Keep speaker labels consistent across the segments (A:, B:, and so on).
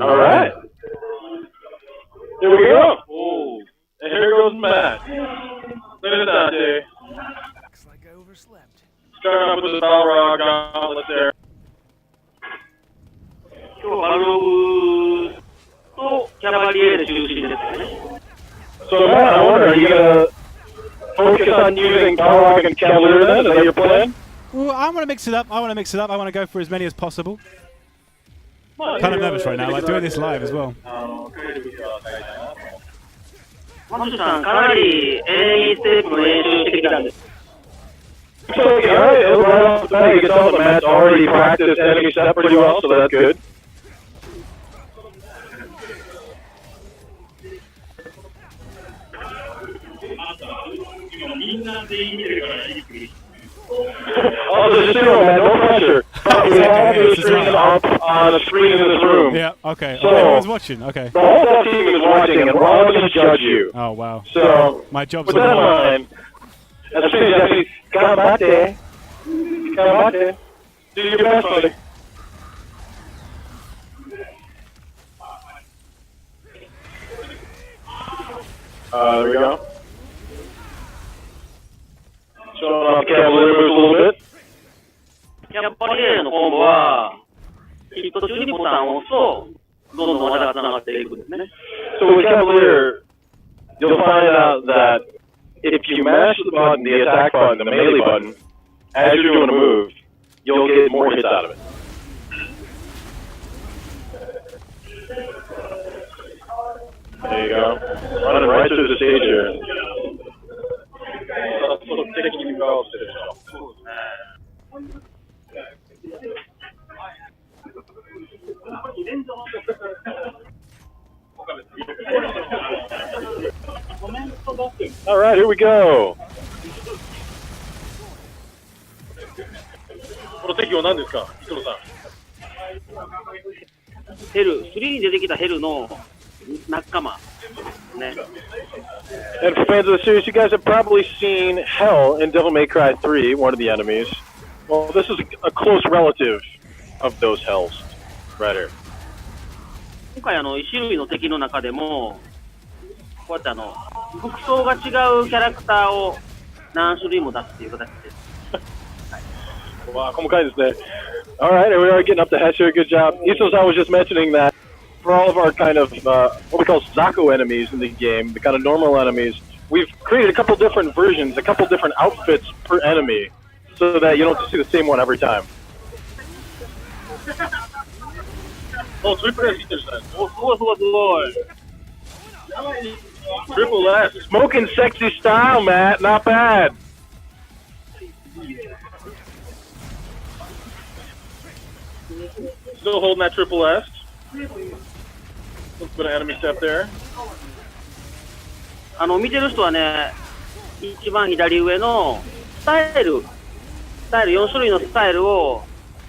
A: All right. Here we go. Oh, and here goes Matt. Look at Dante.
B: Looks like I overslept.
A: Starting off with the Balrog gauntlet there. So Matt, I wonder, are you gonna focus on using Balrog and Cavalier then? Is that your plan?
C: Well, I want to mix it up. I want to go for as many as possible. Kind of nervous right now, like doing this live as well.
A: So, alright, right off the bat, you can tell that Matt's already practiced enemy step pretty well, so that's good. Oh, there's a zero, man, no pressure. We have the screen up on a screen in this room.
C: Yeah, okay.
A: So,
C: everyone's watching, okay.
A: The whole team is watching, and we're all going to judge you.
C: Oh, wow.
A: So,
C: my job's
A: with that in mind, that's pretty Jeffy. Kabate. Kabate. Do your best, buddy. There we go. Showing off Cavalier moves a little bit. So with Cavalier, you'll find out that if you mash the button, the attack button, the melee button, as you're doing a move, you'll get more hits out of it. There you go. Running right through the stage here. All right, here we go. この敵は何ですか、磯野さん。
D: ヘル、3に出てきたヘルの仲間。ね。
A: And for fans of the series, you guys have probably seen Hell in Devil May Cry 3, one of the enemies. Well, this is a close relative of those Hells, right here.
D: 今回1種類の敵の中でも、こうやって服装が違うキャラクターを何種類も出すっていう形です。
A: Wow, 細かいですね。All right, and we are getting up to Hesh here. Good job. Iso-san was just mentioning that for all of our kind of what we call Zaku enemies in the game, the kind of normal enemies, we've created a couple different versions, a couple different outfits per enemy, so that you don't see the same one every time. Oh, triple S. Triple S. Smoking sexy style, Matt. Not bad. Still holding that triple S. Little bit of enemy step there.
D: 見てる人はね、一番左上のスタイル4種類のスタイルを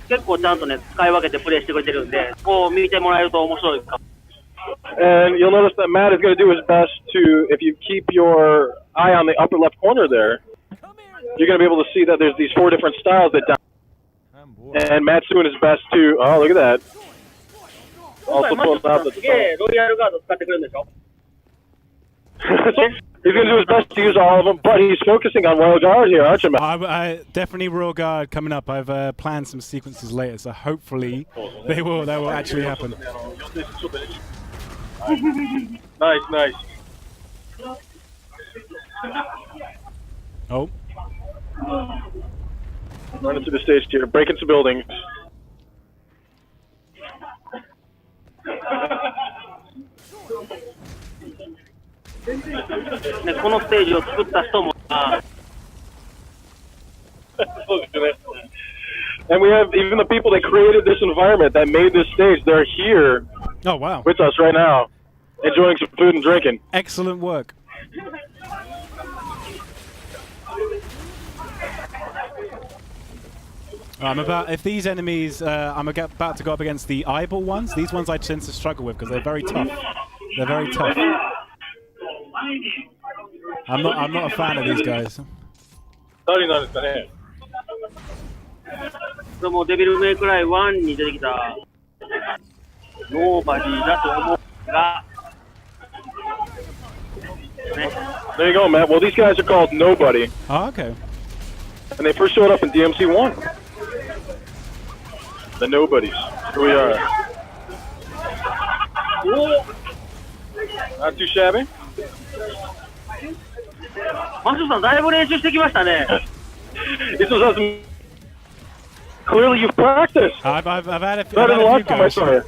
D: 結構ちゃんとね使い分けてプレイしてくれてるんで、こう見てもらえると面白いか。
A: And you'll notice that Matt is going to do his best to, if you keep your eye on the upper left corner there, you're going to be able to see that there's these 4 different styles that Dante. And Matt's doing his best to, oh, look at that. Also pulling out the He's going to do his best to use all of them, but he's focusing on Royal Guard here, aren't you, Matt?
C: Definitely Royal Guard coming up. I've planned some sequences later, so hopefully that will actually happen.
A: Nice, nice.
C: Oh.
A: Running through the stage here, breaking some buildings.
D: ね、このステージを作った人も。
A: And we have even the people that created this environment, that made this stage, they're here with us right now, enjoying some food and drinking.
C: Excellent work. If these enemies, I'm about to go up against the eyeball ones. These ones I tend to struggle with because they're very tough. They're very tough. I'm not a fan of these guys.
D: それもデビルメイクライ1に出てきたノーバディだと思うが、ね。
A: There you go, Matt. Well, these guys are called Nobody,
C: Oh, okay.
A: and they first showed up in DMC 1. The Nobodies. Here we are.
D: お
A: Not too shabby.
D: マシュさんだいぶ練習してきましたね。
A: This was awesome. Clearly, you've practiced.
C: I've had a few,
A: Better
C: I've
A: than
C: had a few
A: last time I
C: goes.
A: saw you.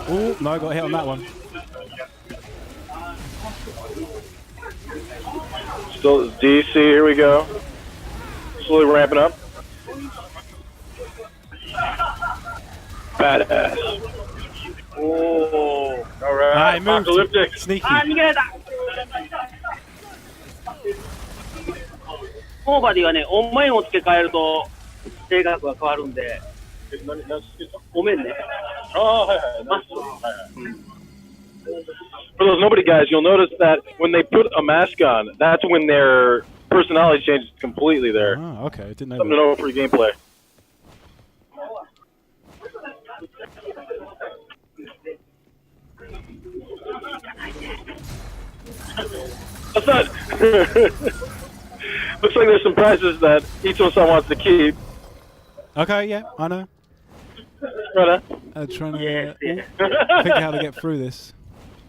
C: Oh, no, I got hit on that one.
A: Still DC, here we go. Slowly ramping up. Badass. Oh, alright.
C: I moved.
A: Apocalyptic.
C: Sneaky.
D: あー、逃げられた。ノーバディはね、お面を付け替えると性格が変わるんで、ごめんね。
A: Oh, hi, hi.
D: マスク。
A: For those nobody guys, you'll notice that when they put a mask on, that's when their personality changes completely there.
C: Oh, okay. I didn't know
A: Something to
C: that.
A: know for your gameplay. What's that? Looks like there's some prizes that Ito-san wants to keep.
C: Okay, yeah, I know.
A: Right,
C: Trying to
D: Yes, yes.
C: think how to get through this.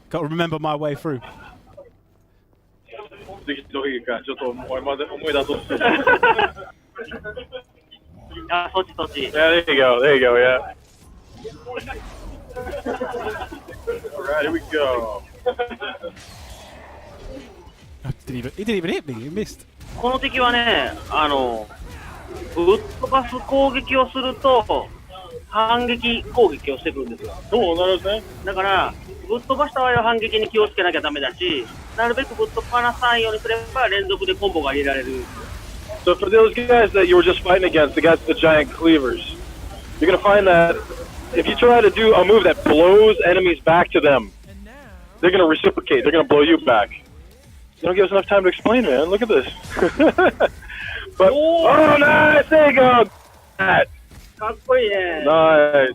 C: Got to remember my way through.
D: あ、そっちそっち。
A: Yeah, there you go. There you go. Yeah. All right, here we go.
C: He didn't even hit me. He missed.
D: この敵はね、ぶっ飛ばす攻撃をすると反撃攻撃をしてくるんですよ。
A: そうなるほどね。
D: だからぶっ飛ばした場合は反撃に気をつけなきゃダメだし、なるべくぶっ飛ばさないようにすれば連続でコンボが入れられる。
A: So for those guys that you were just fighting against, the guys with the giant cleavers, you're gonna find that if you try to do a move that blows enemies back to them, they're gonna reciprocate. They're gonna blow you back. You don't give us enough time to explain, man. Look at this. But oh, nice! There you go. That.
D: かっこいいね。
A: Nice.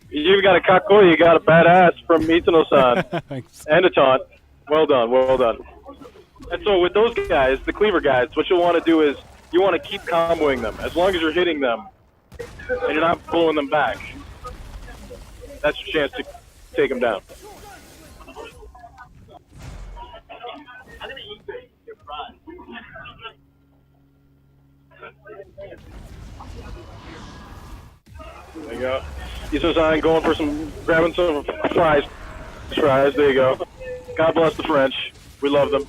A: You got a kakoi. You got a badass from Mitsuno-san
C: Thanks.
A: and a taunt. Well done. Well done. And so with those guys, the cleaver guys, what you'll want to do is you want to keep comboing them as long as you're hitting them and you're not blowing them back. That's your chance to take them down. There you go. Iso-san going for grabbing some fries. Fries, there you go. God bless the French. We love them.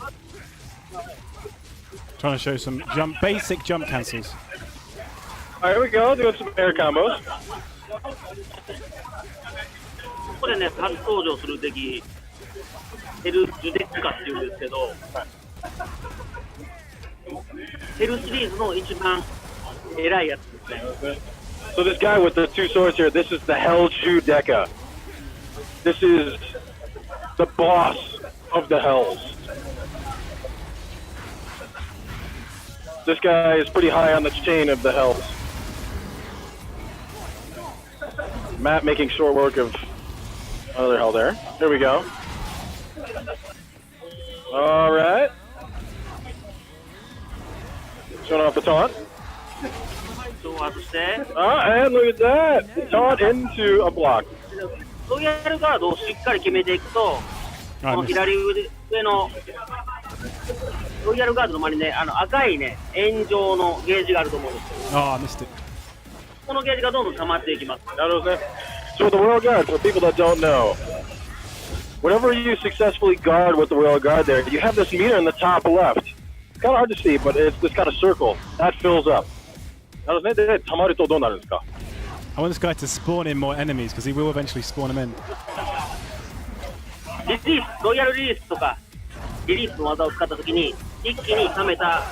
C: Trying to show some basic jump cancels.
A: Alright, here we go. Doing some air combos.
D: ここでね、初登場する敵、ヘル・ジュデッカっていうんですけど、ヘルシリーズの一番偉いやつですね。
A: So this guy with the two swords here, this is the Hell Judecca. This is the boss of the Hells. This guy is pretty high on the chain of the Hells. Matt making short work of another Hell there. Here we go. All right. Showing off the taunt.
D: そう外して、
A: And look at that. Taunt into a block.
D: ロイヤルガードをしっかり決めていくと、この左上のロイヤルガードの周りにね、赤いね、円状のゲージがあると思うんですけど、
C: Oh, I missed it.
D: このゲージがどんどん溜まっていきます。
A: So with the Royal Guard, for people that don't know, whenever you successfully guard with the Royal Guard there, you have this meter in the top left. It's kind of hard to see, but it's this kind of circle. That fills up. I want
C: this guy to spawn in more enemies because he will eventually spawn them in.
D: リリース、ロイヤルリリースとか、リリースの技を使ったときに、一気に溜めた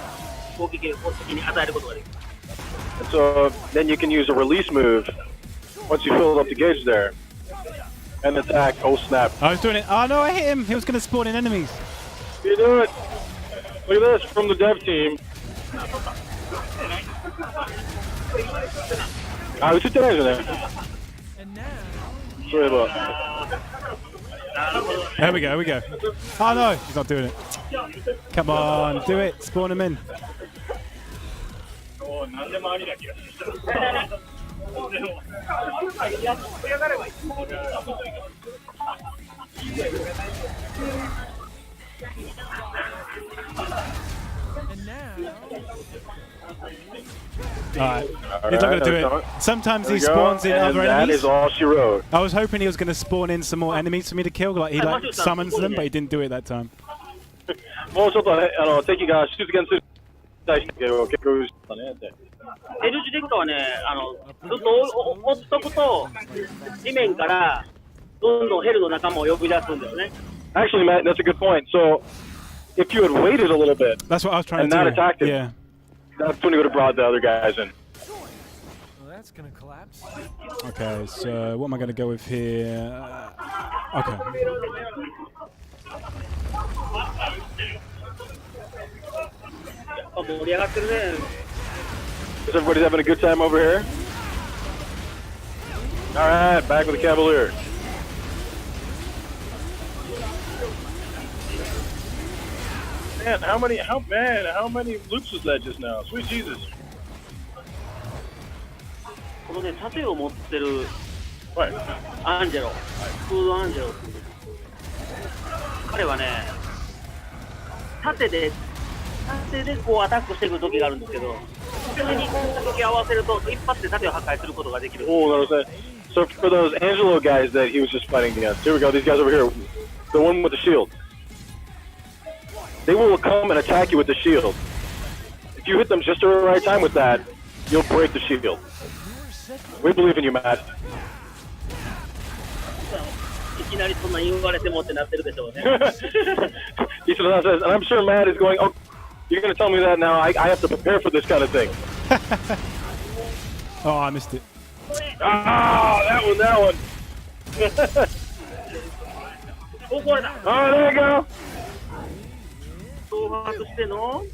D: 攻撃を敵に与えることができる。
A: So then you can use a release move once you fill up the gauge there. and attack. Oh snap!
C: I was doing it. Oh no, I hit him. He was going to spawn in enemies.
A: You do it. Look at this from the dev team. Ah, we should do it.
B: And now,
A: Sorry about.
C: There we go. Here we go. Oh no, he's not doing it. Come on, do it. Spawn him in.
B: and now,
C: Alright. He's not going to do it. Sometimes he spawns in other
A: that
C: enemies.
A: is all she wrote.
C: I was hoping he was going to spawn in some more enemies for me to kill. Like he like summons them, but he didn't do it that time.
A: もうちょっとね、敵が出現する対して結構したねって。
D: L 字デッカはね、ずっと追っとくと、地面からどんどんヘルの仲間を呼び出すんですね。
A: Actually, Matt, that's a good point. So, if you had waited a little bit
C: That's what I was trying
A: and
C: to do.
A: not attacked him,
C: Yeah.
A: that's when you would have brought the other guys in.
B: well, that's gonna collapse.
C: Okay, so what am I going to go with here? Okay.
D: Oh, 盛り上がってるね。
A: Is everybody having a good time over here? All right, back with the Cavalier. Man, how many loops was that just now? Sweet Jesus.
D: このね、盾を持ってる
A: What?
D: アンジェロ、フードアンジェロ。彼はね、盾でこうアタックしてくる時があるんですけど、それに攻撃合わせると一発で盾を破壊することができる。
A: Oh, that was it. So for those Angelo guys that he was just fighting against, here we go. These guys over here, the one with the shield. They will come and attack you with the shield. If you hit them just at the right time with that, you'll break the shield. We believe in you, Matt.
D: いきなりそんな言われてもってなってるでしょうね。
A: Ishido says, and I'm sure Matt is going, oh, you're going to tell me that now. I have to prepare for this kind of thing.
C: Oh, I missed it.
A: Ah, that one.
D: Oh, これだ。
A: Oh, there you go.
D: 総把握しての。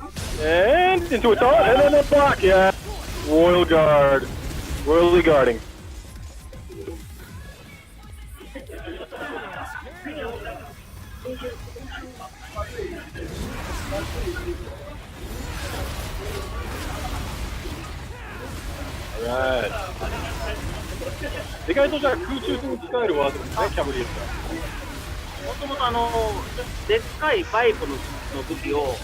A: And into a taunt, and then a block, yeah. Royal guard. Royally guarding. Alright. 意外とじゃあ空中戦に使えるワードですね、キャブリーズが。
D: もともとでっかいパイプの武器を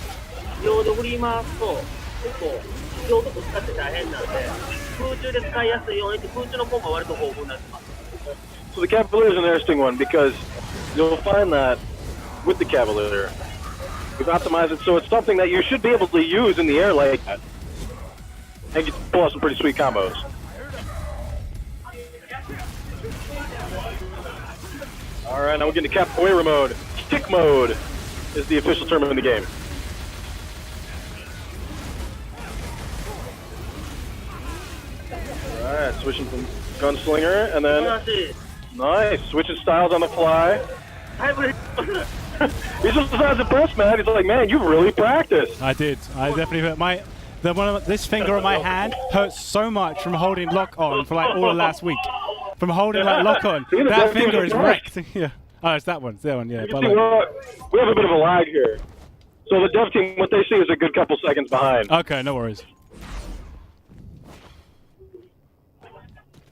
D: 両で振り回すと結構両とこ使って大変なんで、空中で使いやすいようにって空中のコンボは割と豊富になってます。
A: So the Cavalier is an interesting one because you'll find that with the Cavalier, we've optimized it so it's something that you should be able to use in the air like that. And you can pull out some pretty sweet combos. Alright, now we're getting to Capoeira mode. Kick mode is the official term in the game. Alright, switching from Gunslinger, and then... Nice, switching styles on the fly. He's just as impressed, man. He's like, man, you've really practiced.
C: I did. I definitely hurt this finger on my hand hurts so much from holding lock on for like all of last week. From holding like lock on, that finger is wrecked. Yeah. Oh, it's that one. It's that one. Yeah.
A: We have a bit of a lag here. So the dev team, what they see is a good couple seconds behind.
C: Okay, no worries.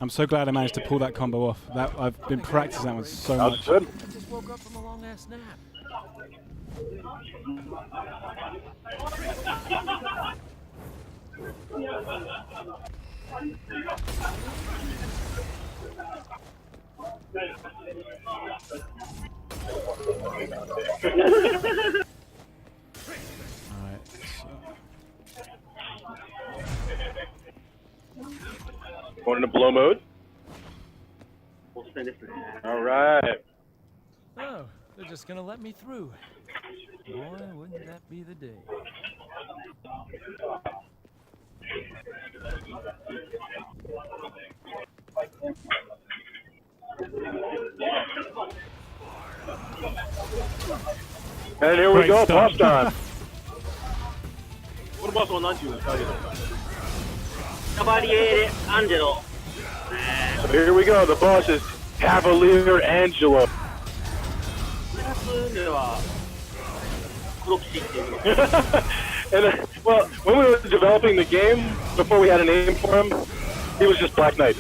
C: I'm so glad I managed to pull that combo off. That I've been practicing that one so much.
A: Good.
B: I just woke up from a long ass nap.
C: Alright.
A: Going into blow mode. All right.
B: Oh, they're just gonna let me through. Boy, wouldn't that be the day.
A: And here we
C: Great
A: go,
C: stuff.
A: boss time.
D: このボスは何て言うんですか？カバリエーレ・アンジェロ。
A: So here we go, the boss is Cavalier Angelo.
D: クラスでは黒騎士っていうの。
A: And well, when we were developing the game, before we had a name for him, he was just Black Knight.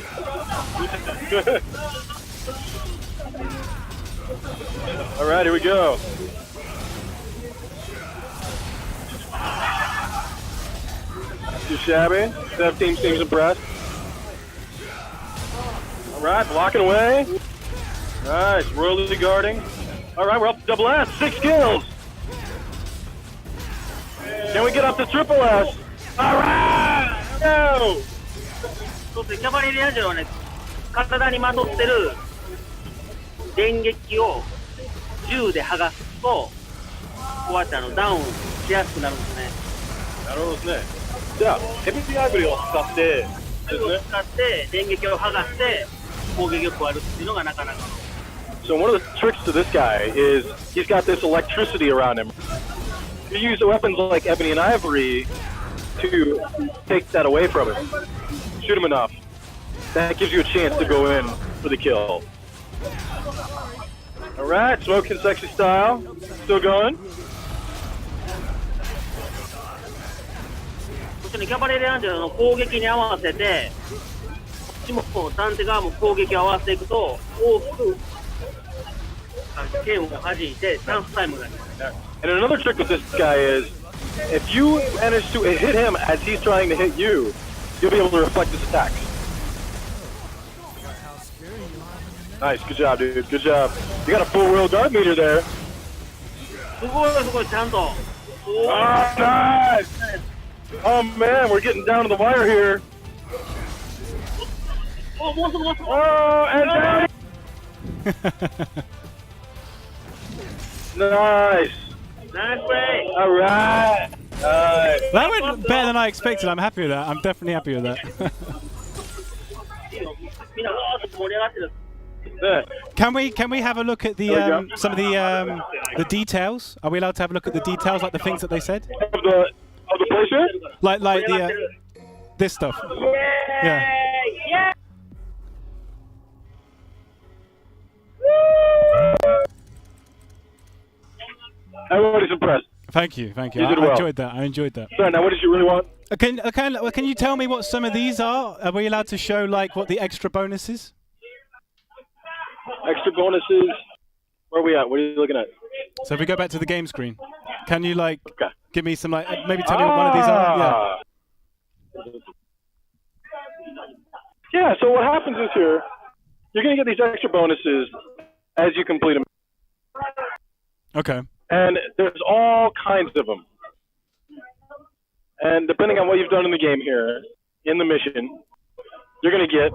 A: All right, here we go. Too shabby. Dev team seems impressed. All right, blocking away. Nice, royally guarding. All right, we're up to double S. 6 kills. Can we get up to triple S? All right, go.
D: そうですね、キャバリエーレ・アンジェロはね、体にまとってる電撃を銃で剥がすと、こうやってダウンしやすくなるんですね。
A: なるほどですね。じゃあ、ヘビーアイブリを使って、
D: それを使って電撃を剥がして攻撃を加えるっていうのがなかなか。
A: So one of the tricks to this guy is he's got this electricity around him. You use weapons like ebony and ivory to take that away from him. Shoot him enough. That gives you a chance to go in for the kill. All right, smoking sexy style. Still going.
D: そしてね、キャバリエーレ・アンジェロの攻撃に合わせて、こっちもダンテ側も攻撃を合わせていくと大きく剣を弾いてチャンスタイムになります。
A: And another trick with this guy is if you manage to hit him as he's trying to hit you, you'll be able to reflect his attacks. Nice, good job, dude. Good job. You got a full real guard meter there.
D: すごいちゃんと。
A: Oh, nice! Oh man, we're getting down to the wire here.
D: お、もうすぐ。
A: Oh, and down. Nice.
D: Nice play.
A: All right. Nice.
C: That went better than I expected. I'm happy with that. I'm definitely happy with that.
D: みんなわーっと盛り上がってる。
A: There.
C: Can we have a look at the some of the details? Are we allowed to have a look at the details, like the things that they said,
A: Of the placer?
C: like the this stuff? Yeah.
D: Yeah.
A: Everybody's impressed.
C: Thank you.
A: You
C: I
A: did well.
C: enjoyed that. I enjoyed that.
A: So now, what did you really want?
C: Can you tell me what some of these are? Are we allowed to show like what the extra bonus is?
A: Extra bonuses. Where are we at? What are you looking at?
C: So if we go back to the game screen, can you like
A: Okay.
C: give me some like maybe tell me what one of these are? Yeah.
A: Yeah, so what happens is here, you're going to get these extra bonuses as you complete them.
C: Okay.
A: And there's all kinds of them. And depending on what you've done in the game here, in the mission, you're going to get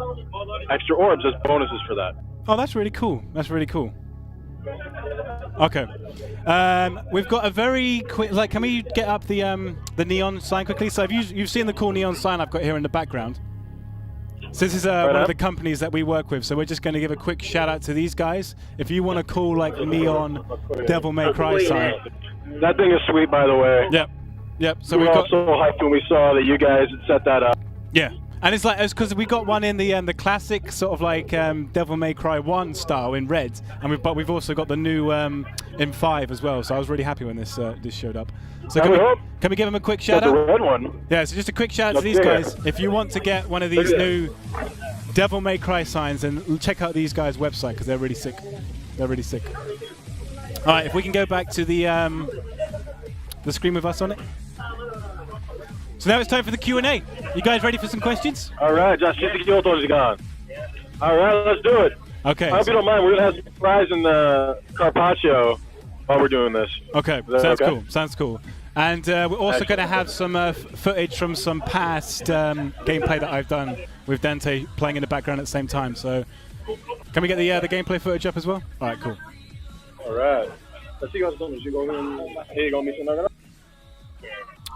A: extra orbs as bonuses for that.
C: Oh, that's really cool. That's really cool. Okay. We've got a very quick. Like, can we get up the neon sign quickly? So you've seen the cool neon sign I've got here in the background. So this is one of the companies that we work with. So we're just going to give a quick shout out to these guys. If you want a cool like neon Devil May Cry sign.
A: That thing is sweet, by the way.
C: Yep. So
A: we
C: we've
A: were
C: got.
A: all so hyped when we saw that you guys had set that up.
C: Yeah. And it's like because we got one in the classic sort of like Devil May Cry 1 style in red, and but we've also got the new in 5 as well. So I was really happy when this showed up. So can we give them a quick shout out?
A: The red one.
C: Yeah, so just a quick shout out to these guys. If you want to get one of these new Devil May Cry signs, then check out these guys' website because they're really sick. They're really sick. All right, if we can go back to the screen with us on it. So now it's time for the Q&A. You guys ready for some questions?
A: All right, Josh, gone. All right, let's do it.
C: Okay.
A: I hope you don't mind. We're going to have some fries and carpaccio while we're doing this.
C: Okay, sounds cool. Sounds cool. And we're also going to have some footage from some past gameplay that I've done with Dante playing in the background at the same time. So can we get the gameplay footage up as well? All right, cool.
A: All right.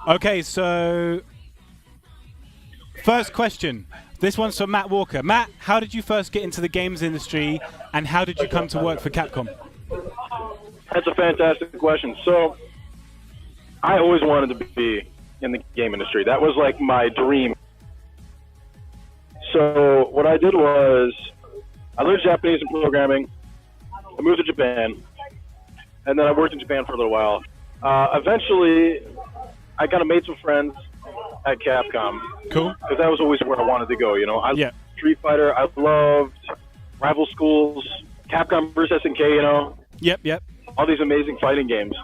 C: Okay, so first question. This one's for Matt Walker. Matt, how did you first get into the games industry, and how did you come to work for Capcom?
A: That's a fantastic question. So, I always wanted to be in the game industry. That was like my dream. So, what I did was, I learned Japanese and programming. I moved to Japan, and then I worked in Japan for a little while. Eventually, I kind of made some friends at Capcom.
C: Cool.
A: Because that was always where I wanted to go, you know. I loved Street Fighter. I loved Rival Schools, Capcom vs. SNK, you know.
C: Yep.
A: All these amazing fighting games.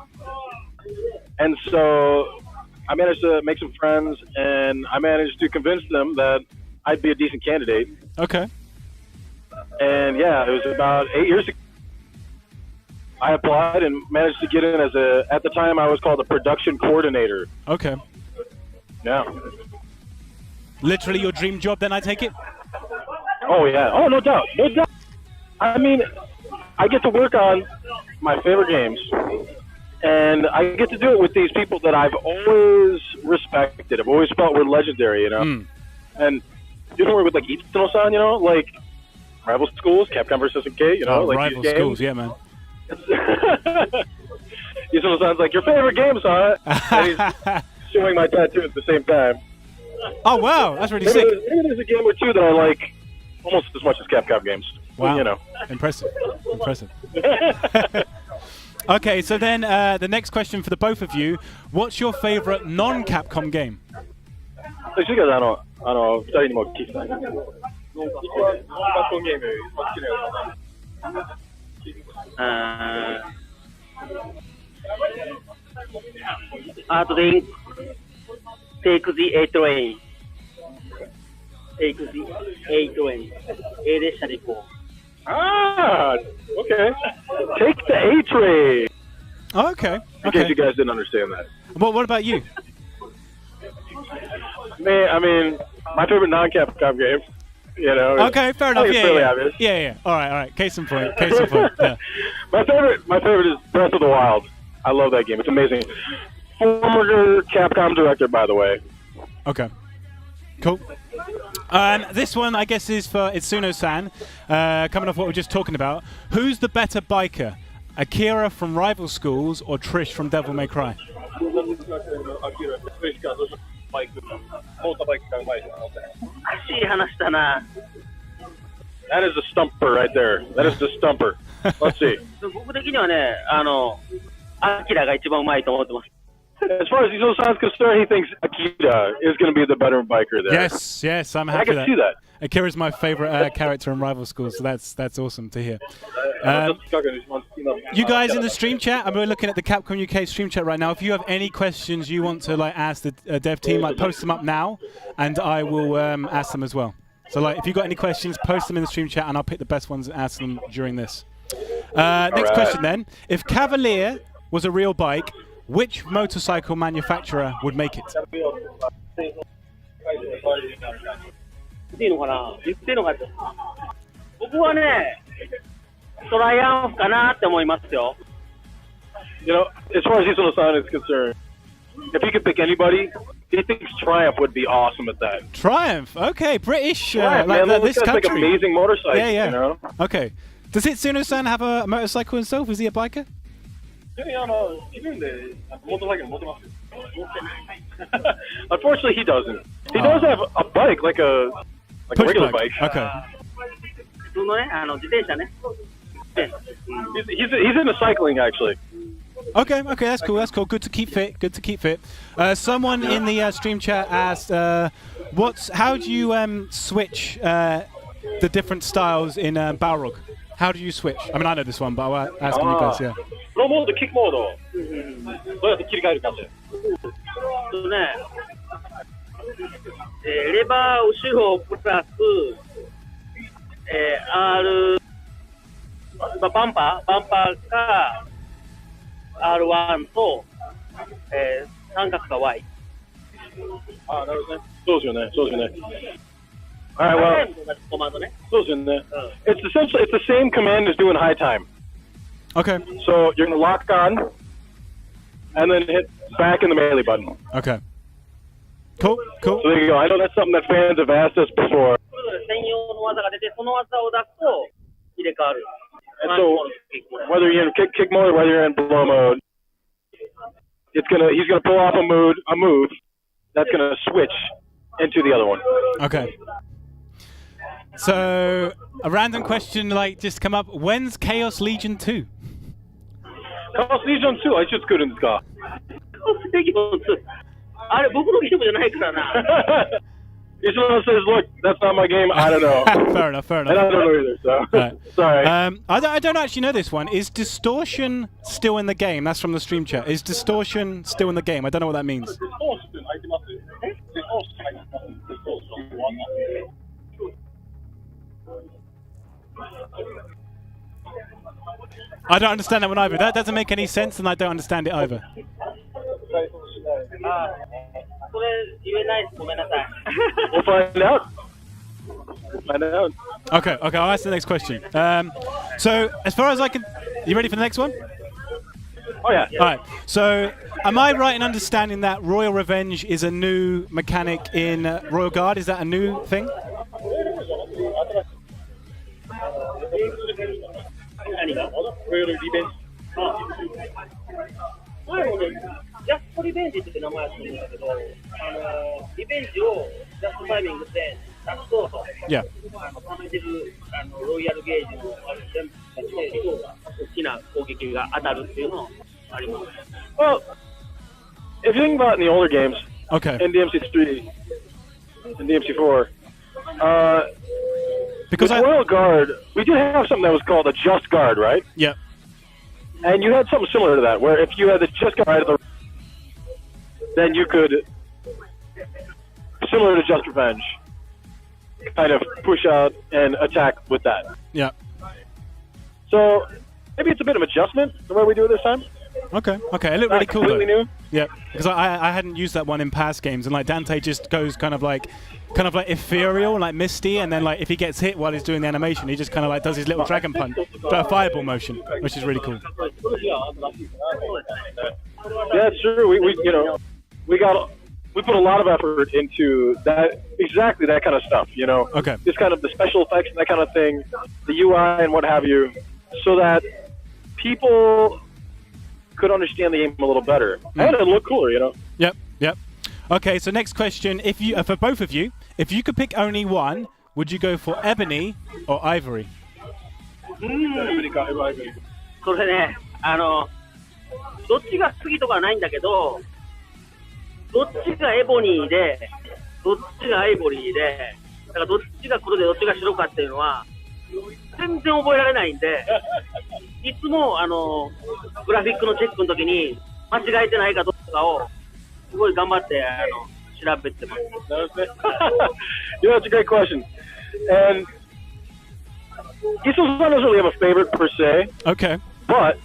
A: And so I managed to make some friends, and I managed to convince them that I'd be a decent candidate.
C: Okay.
A: And yeah, it was about 8 years ago. I applied and managed to get in as at the time I was called a production coordinator.
C: Okay.
A: Yeah.
C: Literally your dream job then, I take it?
A: Oh yeah. Oh, no doubt. No doubt. I mean, I get to work on my favorite games, and I get to do it with these people that I've always respected. I've always felt were legendary, you know? And you don't work with like Itsuno-san, you know? Like Rival Schools, Capcom vs. SNK, you know? Like
C: Rival
A: these games.
C: Schools, yeah, man.
A: Itsuno-san's like, your favorite games, huh? And he's showing my tattoo at the same time.
C: Oh, wow. That's really sick.
A: Maybe there's a game or two that I like almost as much as Capcom games.
C: Wow.
A: You know.
C: Impressive. Okay, so then the next question for the both of you. What's your favorite non-Capcom game?
A: 2人にも聞きたい。一番ノンカットゲーム好きなやつ。
D: あとで、Take the A train. Take the A train. A 列車で行こう。
A: Ah, okay. Take the A train.
C: Oh, okay.
A: In case you guys didn't understand that.
C: Well, what about you?
A: Man, I mean, my favorite non-Capcom game. You know.
C: Okay, fair enough.
A: Obvious.
C: Yeah. All right. Case in point. Yeah.
A: My favorite is Breath of the Wild. I love that game. It's amazing. Former Capcom director, by the way.
C: Okay. Cool. This one, I guess, is for Itsuno-san. Coming off what we were just talking about. Who's the better biker? Akira from Rival Schools or Trish from Devil May Cry?
A: That is a stumper right there. That is the stumper. Let's see.
D: 僕的にはね、アキラが一番うまいと思ってます。
A: As far as Itsuno-san's concerned, he thinks Akira is going to be the better biker there.
C: Yes, I'm happy.
A: I can see that.
C: Akira's my favorite character in Rival Schools, so that's awesome to hear. You guys in the stream chat, we're looking at the Capcom UK stream chat right now. If you have any questions you want to ask the dev team, post them up now, and I will ask them as well. So if you've got any questions, post them in the stream chat, and I'll pick the best ones and ask them during this. Next question then. If Cavalier was a real bike, which motorcycle manufacturer would make it?
D: いいのかな？言っていいのかって。僕はね、トライアンフかなって思いますよ。
A: You know, as far as Itsuno-san is concerned, if he could pick anybody, he thinks Triumph would be awesome at that.
C: Triumph, okay, British,
A: Triumph, man,
C: this country.
A: Like amazing motorcycles,
C: yeah.
A: You know?
C: Okay. Does Itsuno-san have a motorcycle himself? Is he a biker?
A: Unfortunately, he doesn't. He does have a bike, like a regular bike.
C: Okay.
D: 普通のね、自転車ね。
A: He's into cycling, actually.
C: Okay, that's cool. Good to keep fit. Someone in the stream chat asked, how do you switch the different styles in Balrog? How do you switch? I mean, I know this one, but I'll ask you guys, yeah.
A: プロモード、キックモード。どうやって切り替えるかって。
D: レバー後ろプラス、R、バンパーか、R1 と、三角か Y。
A: あ、なるほどね。そうですよね。Alright, well,
D: コマンドね。
A: そうですよね。It's the same command as doing high time.
C: Okay.
A: So you're going to lock on, and then hit back in the melee button.
C: Okay. Cool.
A: So there you go. I know that's something that fans have asked us before.
D: れ専用の技が出て、その技を出すと入れ替わる。
A: And so, whether you're in kick mode or whether you're in blow mode, he's gonna pull off a move that's gonna switch into the other one.
C: Okay. So a random question like just come up. When's Chaos Legion 2?
A: Chaos Legion 2はいつ作るんですか？
D: あれ僕のゲームじゃないからな。
A: Isla says, "Look, that's not my game. I don't know."
C: Fair enough.
A: And I don't know either. So
C: Right.
A: sorry.
C: I don't actually know this one. Is distortion still in the game? That's from the stream chat. Is distortion still in the game? I don't know what that means. I don't understand that one either. That doesn't make any sense, and I don't understand it either.
D: それ言えないです。ごめんなさい。
A: We'll find out. We'll find out.
C: Okay, I'll ask the next question. So, as far as I can... You ready for the next one?
A: Oh yeah.
C: Alright, so am I right in understanding that Royal Revenge is a new mechanic in Royal Guard? Is that a new thing?
D: 何が？ロイヤルリベンジ。前もね、ジャストリベンジって名前だったんだけど、リベンジをジャストタイミングで出すと、
C: Yeah.
D: 溜めてるロイヤルゲージの全部で大きな攻撃が当たるっていうのもあります。
A: Well, if you think about it in the older games,
C: Okay.
A: in DMC3 and DMC4,
C: Because
A: with Royal Guard, we did have something that was called a Just Guard, right?
C: Yeah.
A: And you had something similar to that, where if you had the Just Guard, then you could, similar to Just Revenge, kind of push out and attack with that.
C: Yeah.
A: So maybe it's a bit of adjustment the way we do it this time.
C: Okay. It looked really
A: Not
C: cool though.
A: completely new.
C: Yeah, because I hadn't used that one in past games, and like Dante just goes kind of like ethereal, like misty, and then like if he gets hit while he's doing the animation, he just kind of like does his little dragon punch, but a fireball motion, which is really cool.
A: Yeah, it's true. We put a lot of effort into that, exactly that kind of stuff.
C: Okay.
A: Just kind of the special effects and that kind of thing, the UI and what have you, so that people could understand the game a little better and it looked cooler.
C: Yep. Okay, so next question: if you, for both of you, if you could pick only one, would you go for ebony or ivory?
D: それね、どっちが好きとかないんだけど、どっちがエボニーで、どっちがアイボリーで、だからどっちが黒でどっちが白かっていうのは全然覚えられないんで、いつもグラフィックのチェックの時に間違えてないかどうかをすごい頑張って調べてます。
A: It's a great question. And Isla doesn't really have a favorite per se.
C: Okay.
A: But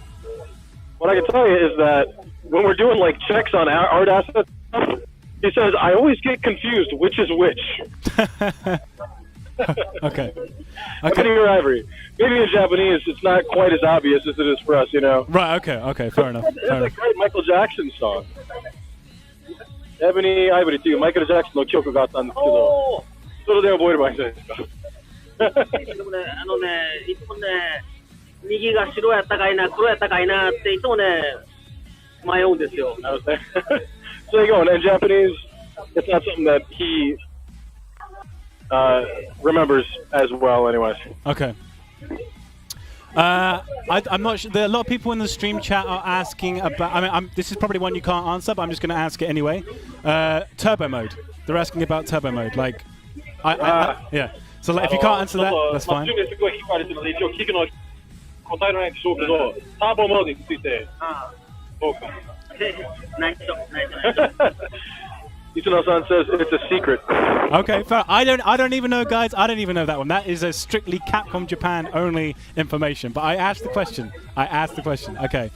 A: what I can tell you is that when we're doing like checks on art assets, he says I always get confused which is which.
C: Okay.
A: Ebony or ivory. Maybe in Japanese it's not quite as obvious as it is for us,
C: Right. Okay. Fair enough.
A: That's a great Michael Jackson song. Ebony, ivory っていうマイケル・ジャクソンの曲があったんですけど、それで覚えればいいんじゃないですか。
D: でもね、いつもね、右が白やったかいな、黒やったかいなっていつもね、迷うんですよ。
A: So there you go. And in Japanese, it's not something that he remembers as well, anyways.
C: Okay. I'm not sure. There are a lot of people in the stream chat are asking about. I mean, this is probably one you can't answer, but I'm just going to ask it anyway. Turbo mode. They're asking about turbo mode. Like, yeah. So like, if you can't answer that, that's fine.
A: すごい聞かれてるので一応聞くのは答えられないでしょうけど、ターボモードについてどうか。
D: 内緒。
A: Itsuno-san says it's a secret.
C: Okay, fair. I don't even know, guys. I don't even know that one. That is a strictly Capcom Japan only information. But I asked the question. Okay.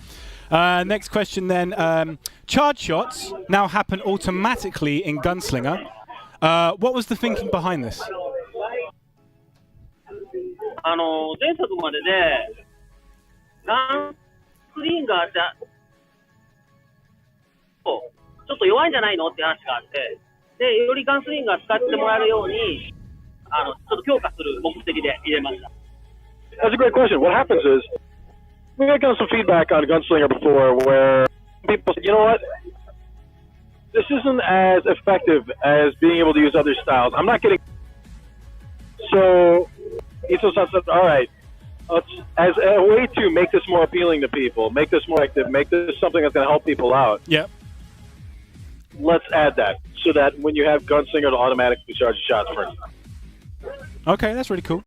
C: Next question then. Charge shots now happen automatically in Gunslinger. What was the thinking behind this?
D: 前作まででガンスリンガーってちょっと弱いんじゃないのって話があって、でよりガンスリンガー使ってもらえるようにちょっと強化する目的で入れました。
A: That's a great question. What happens is, we got some feedback on Gunslinger before where people said, you know what? This isn't as effective as being able to use other styles. I'm not getting... So, Ito-san said, all right, as a way to make this more appealing to people, make this more active, make this something that's going to help people out,
C: Yep.
A: let's add that so that when you have Gunslinger, it'll automatically charge shots for you.
C: Okay, that's really cool.